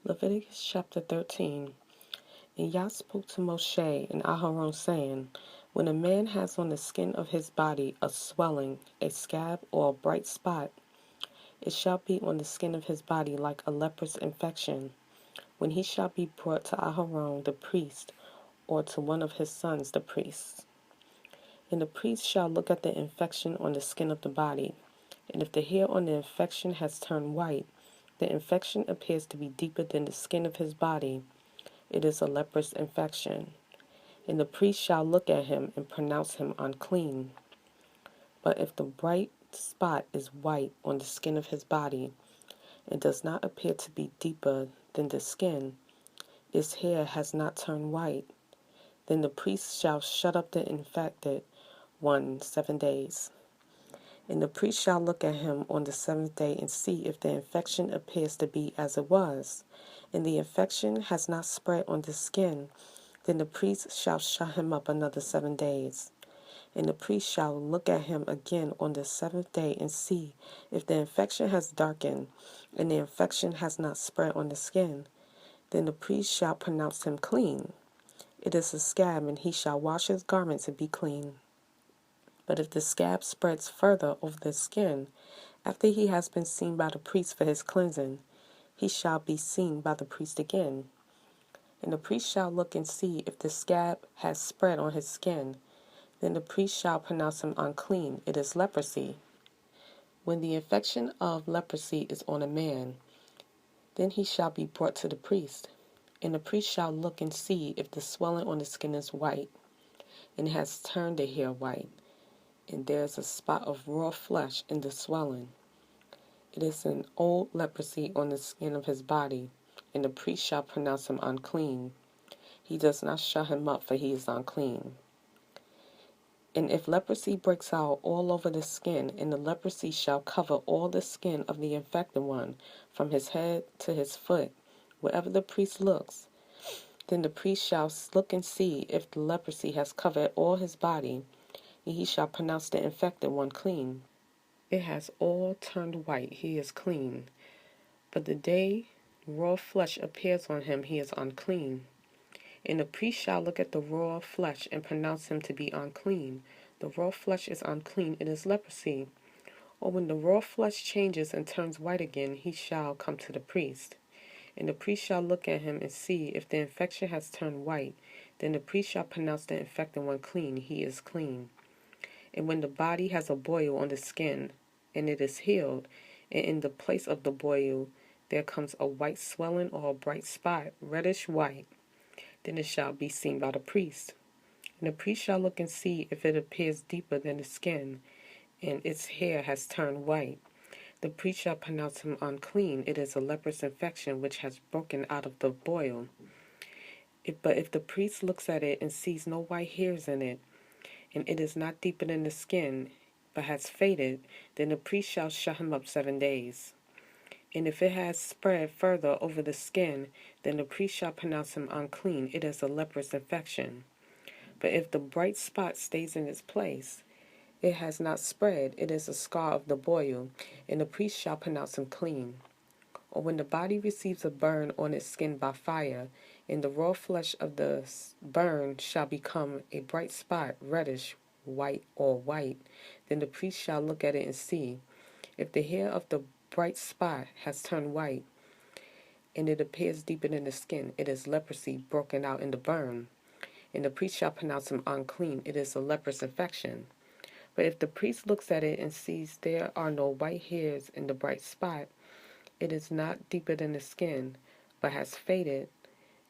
Leviticus chapter 13. And Yah spoke to Moshe and Aharon, saying, When a man has on the skin of his body a swelling, a scab, or a bright spot, it shall be on the skin of his body like a leprous infection. When he shall be brought to Aharon the priest, or to one of his sons the priests. And the priest shall look at the infection on the skin of the body, and if the hair on the infection has turned white, the infection appears to be deeper than the skin of his body, it is a leprous infection. And the priest shall look at him and pronounce him unclean. But if the bright spot is white on the skin of his body, and does not appear to be deeper than the skin, its hair has not turned white, then the priest shall shut up the infected one 7 days. And the priest shall look at him on the 7th day and see if the infection appears to be as it was, and the infection has not spread on the skin, then the priest shall shut him up another 7 days. And the priest shall look at him again on the 7th day and see if the infection has darkened, and the infection has not spread on the skin, then the priest shall pronounce him clean. It is a scab, and he shall wash his garments and be clean. But if the scab spreads further over the skin, after he has been seen by the priest for his cleansing, he shall be seen by the priest again. And the priest shall look and see if the scab has spread on his skin. Then the priest shall pronounce him unclean. It is leprosy. When the infection of leprosy is on a man, then he shall be brought to the priest. And the priest shall look and see if the swelling on the skin is white, and has turned the hair white, and there is a spot of raw flesh in the swelling. It is an old leprosy on the skin of his body, and the priest shall pronounce him unclean. He does not shut him up, for he is unclean. And if leprosy breaks out all over the skin, and the leprosy shall cover all the skin of the infected one, from his head to his foot, wherever the priest looks, then the priest shall look and see if the leprosy has covered all his body, and he shall pronounce the infected one clean. It has all turned white, he is clean. But the day raw flesh appears on him, he is unclean. And the priest shall look at the raw flesh and pronounce him to be unclean. The raw flesh is unclean, it is leprosy. Or when the raw flesh changes and turns white again, he shall come to the priest. And the priest shall look at him and see if the infection has turned white. Then the priest shall pronounce the infected one clean, he is clean. And when the body has a boil on the skin, and it is healed, and in the place of the boil there comes a white swelling or a bright spot, reddish white, then it shall be seen by the priest. And the priest shall look and see if it appears deeper than the skin, and its hair has turned white. The priest shall pronounce him unclean. It is a leprous infection which has broken out of the boil. But if the priest looks at it and sees no white hairs in it, and it is not deeper than the skin, but has faded, then the priest shall shut him up 7 days. And if it has spread further over the skin, then the priest shall pronounce him unclean. It is a leprous infection. But if the bright spot stays in its place, it has not spread, it is a scar of the boil, and the priest shall pronounce him clean. Or when the body receives a burn on its skin by fire, and the raw flesh of the burn shall become a bright spot, reddish, white, or white, then the priest shall look at it and see. If the hair of the bright spot has turned white, and it appears deeper than the skin, it is leprosy broken out in the burn. And the priest shall pronounce him unclean. It is a leprous infection. But if the priest looks at it and sees there are no white hairs in the bright spot, it is not deeper than the skin, but has faded,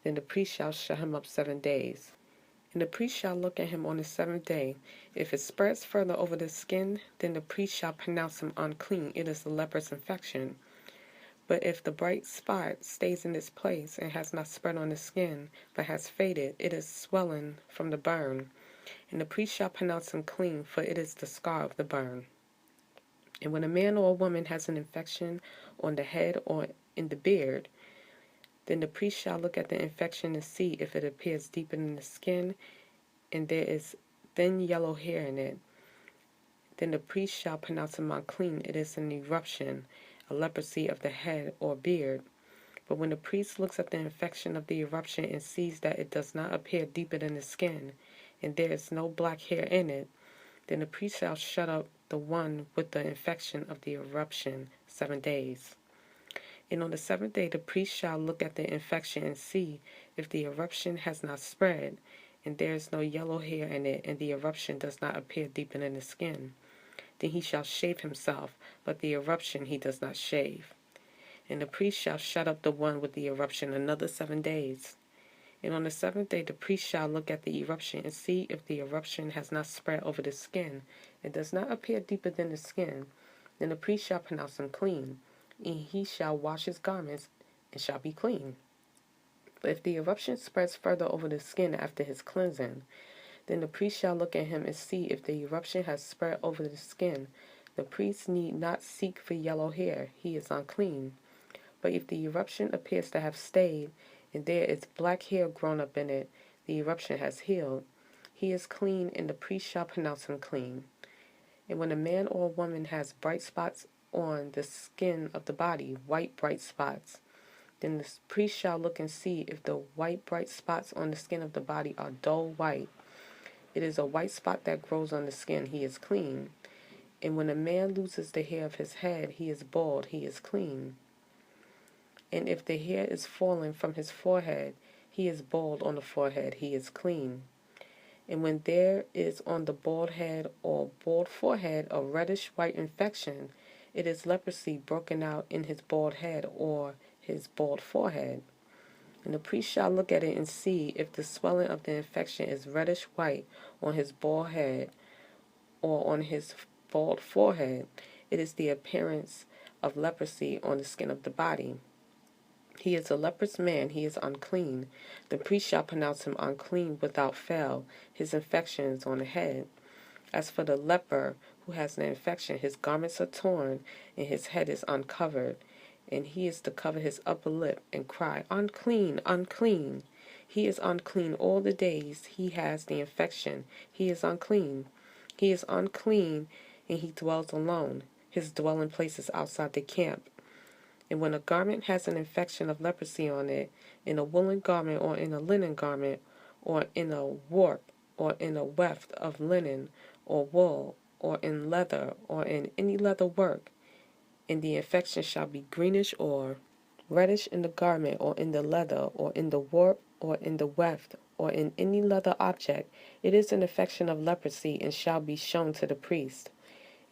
then the priest shall shut him up 7 days. And the priest shall look at him on the 7th day. If it spreads further over the skin, then the priest shall pronounce him unclean. It is a leprous infection. But if the bright spot stays in its place and has not spread on the skin, but has faded, it is swelling from the burn. And the priest shall pronounce him clean, for it is the scar of the burn. And when a man or a woman has an infection on the head or in the beard, then the priest shall look at the infection and see if it appears deeper in the skin, and there is thin yellow hair in it. Then the priest shall pronounce him unclean. It is an eruption, a leprosy of the head or beard. But when the priest looks at the infection of the eruption and sees that it does not appear deeper than the skin, and there is no black hair in it, then the priest shall shut up the one with the infection of the eruption 7 days. And on the 7th day the priest shall look at the infection and see if the eruption has not spread, and there is no yellow hair in it, and the eruption does not appear deeper than the skin. Then he shall shave himself, but the eruption he does not shave. And the priest shall shut up the one with the eruption another 7 days. And on the 7th day the priest shall look at the eruption and see if the eruption has not spread over the skin, and does not appear deeper than the skin. Then the priest shall pronounce him clean, and he shall wash his garments, and shall be clean. But if the eruption spreads further over the skin after his cleansing, then the priest shall look at him and see if the eruption has spread over the skin. The priest need not seek for yellow hair, he is unclean. But if the eruption appears to have stayed, and there is black hair grown up in it, the eruption has healed. He is clean, and the priest shall pronounce him clean. And when a man or a woman has bright spots on the skin of the body, white bright spots, then the priest shall look and see if the white bright spots on the skin of the body are dull white. It is a white spot that grows on the skin, he is clean. And when a man loses the hair of his head, he is bald, he is clean. And if the hair is fallen from his forehead, he is bald on the forehead, he is clean. And when there is on the bald head or bald forehead a reddish-white infection, it is leprosy broken out in his bald head or his bald forehead. And the priest shall look at it and see if the swelling of the infection is reddish-white on his bald head or on his bald forehead. It is the appearance of leprosy on the skin of the body. He is a leprous man, he is unclean. The priest shall pronounce him unclean without fail. His infection is on the head. As for the leper who has an infection, his garments are torn, and his head is uncovered. And he is to cover his upper lip and cry, Unclean, unclean. He is unclean all the days he has the infection. He is unclean. He is unclean, and he dwells alone. His dwelling place is outside the camp. And when a garment has an infection of leprosy on it, in a woolen garment or in a linen garment, or in a warp, or in a weft of linen or wool, or in leather, or in any leather work, and the infection shall be greenish or reddish in the garment, or in the leather, or in the warp, or in the weft, or in any leather object, it is an infection of leprosy, and shall be shown to the priest.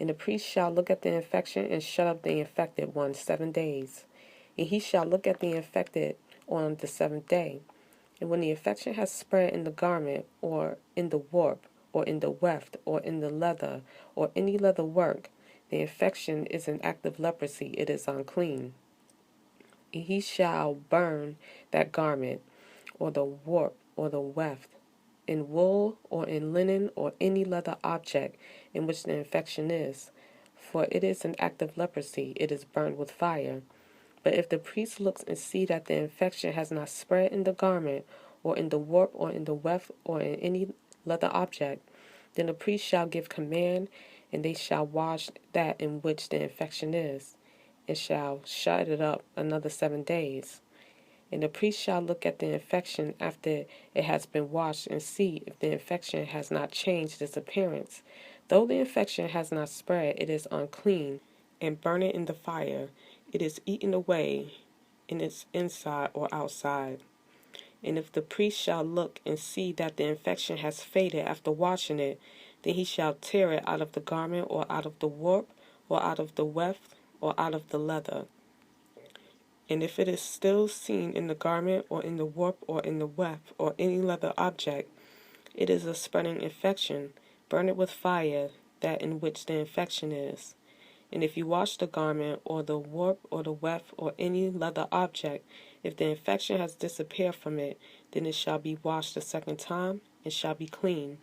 And the priest shall look at the infection and shut up the infected one 7 days. And he shall look at the infected on the 7th day. And when the infection has spread in the garment, or in the warp, or in the weft, or in the leather, or any leather work, the infection is an act of leprosy, it is unclean. And he shall burn that garment, or the warp, or the weft, in wool, or in linen, or any leather object in which the infection is. For it is an act of leprosy, it is burned with fire. But if the priest looks and see that the infection has not spread in the garment, or in the warp, or in the weft, or in any leather object, then the priest shall give command, and they shall wash that in which the infection is, and shall shut it up another 7 days. And the priest shall look at the infection after it has been washed, and see if the infection has not changed its appearance. Though the infection has not spread, it is unclean, and burn it in the fire. It is eaten away in its inside or outside. And if the priest shall look and see that the infection has faded after washing it, then he shall tear it out of the garment, or out of the warp, or out of the weft, or out of the leather. And if it is still seen in the garment, or in the warp, or in the weft, or any leather object, it is a spreading infection. Burn it with fire, that in which the infection is. And if you wash the garment, or the warp, or the weft, or any leather object, if the infection has disappeared from it, then it shall be washed a second time, and shall be clean.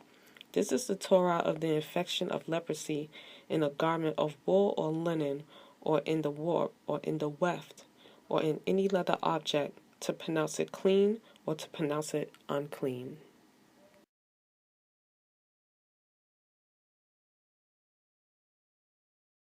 This is the Torah of the infection of leprosy in a garment of wool or linen, or in the warp, or in the weft, or in any leather object, to pronounce it clean or to pronounce it unclean.